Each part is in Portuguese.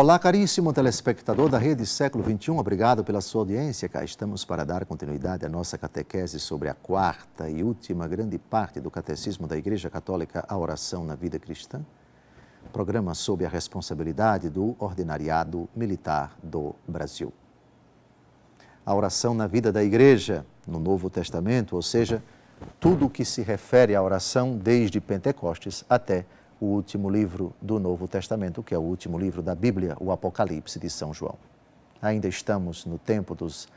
Olá, caríssimo telespectador da Rede Século XXI, obrigado pela sua audiência. Cá estamos para dar continuidade à nossa catequese sobre a quarta e última grande parte do Catecismo da Igreja Católica, a oração na vida cristã. Programa sob a responsabilidade do Ordinariado Militar do Brasil. A oração na vida da Igreja, no Novo Testamento, ou seja, tudo o que se refere à oração desde Pentecostes até o último livro do Novo Testamento, que é o último livro da Bíblia, o Apocalipse de São João. Ainda estamos no tempo dos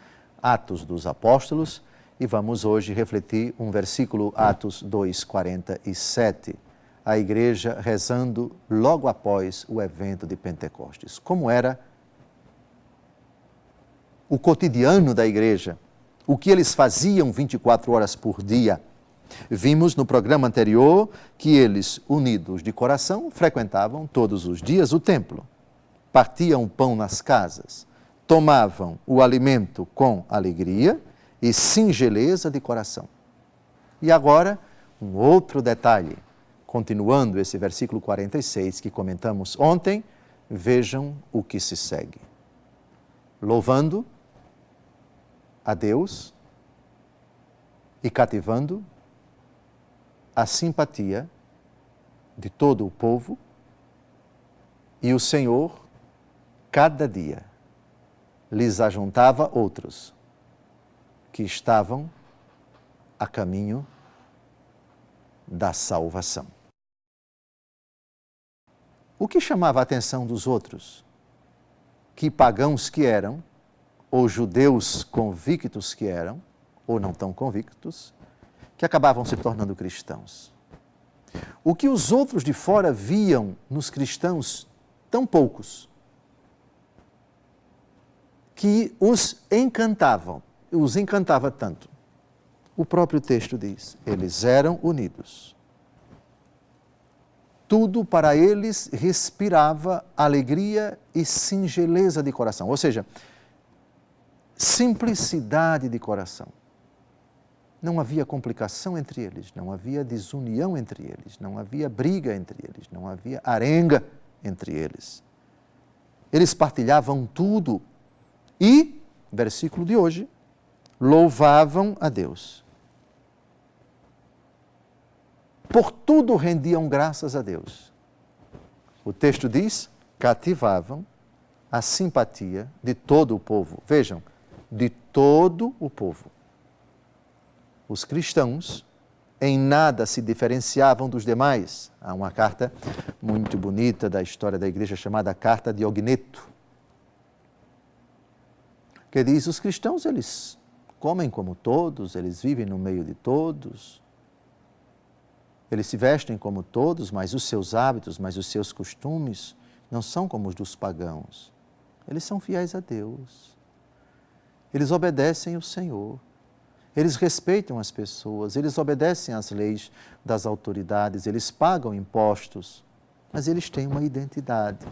Atos dos Apóstolos e vamos hoje refletir um versículo, Atos 2:47, a igreja rezando logo após o evento de Pentecostes. Como era o cotidiano da igreja, o que eles faziam 24 horas por dia. Vimos no programa anterior que eles, unidos de coração, frequentavam todos os dias o templo, partiam o pão nas casas, tomavam o alimento com alegria e singeleza de coração. E agora, um outro detalhe, continuando esse versículo 46 que comentamos ontem, vejam o que se segue. Louvando a Deus e cativando a simpatia de todo o povo, e o Senhor, cada dia, lhes ajuntava outros que estavam a caminho da salvação. O que chamava a atenção dos outros? Que pagãos que eram, ou judeus convictos que eram, ou não tão convictos, que acabavam se tornando cristãos. O que os outros de fora viam nos cristãos, tão poucos, que os encantava tanto. O próprio texto diz, eles eram unidos. Tudo para eles respirava alegria e singeleza de coração, ou seja, simplicidade de coração. Não havia complicação entre eles, não havia desunião entre eles, não havia briga entre eles, não havia arenga entre eles. Eles partilhavam tudo e, versículo de hoje, louvavam a Deus. Por tudo rendiam graças a Deus. O texto diz, cativavam a simpatia de todo o povo. Vejam, de todo o povo. Os cristãos em nada se diferenciavam dos demais. Há uma carta muito bonita da história da igreja chamada Carta de Ogneto, que diz, os cristãos, eles comem como todos, eles vivem no meio de todos, eles se vestem como todos, mas os seus hábitos, mas os seus costumes não são como os dos pagãos. Eles são fiéis a Deus. Eles obedecem ao Senhor. Eles respeitam as pessoas, eles obedecem às leis das autoridades, eles pagam impostos, mas eles têm uma identidade.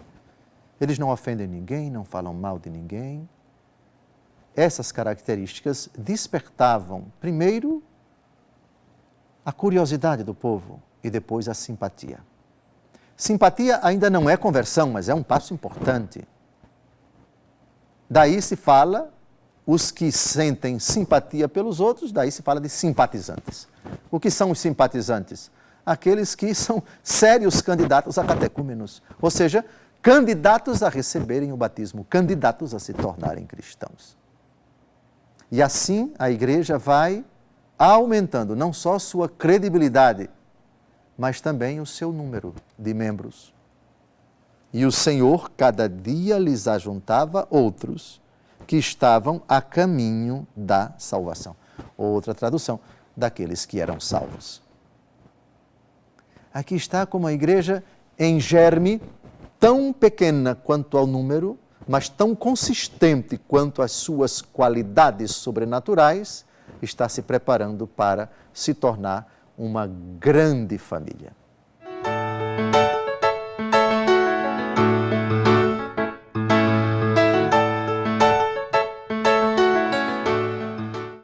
Eles não ofendem ninguém, não falam mal de ninguém. Essas características despertavam, primeiro, a curiosidade do povo e depois a simpatia. Simpatia ainda não é conversão, mas é um passo importante. Daí se fala os que sentem simpatia pelos outros, daí se fala de simpatizantes. O que são os simpatizantes? Aqueles que são sérios candidatos a catecúmenos, ou seja, candidatos a receberem o batismo, candidatos a se tornarem cristãos. E assim a igreja vai aumentando não só sua credibilidade, mas também o seu número de membros. E o Senhor cada dia lhes ajuntava outros que estavam a caminho da salvação. Outra tradução, daqueles que eram salvos. Aqui está como a igreja em germe, tão pequena quanto ao número, mas tão consistente quanto às suas qualidades sobrenaturais, está se preparando para se tornar uma grande família.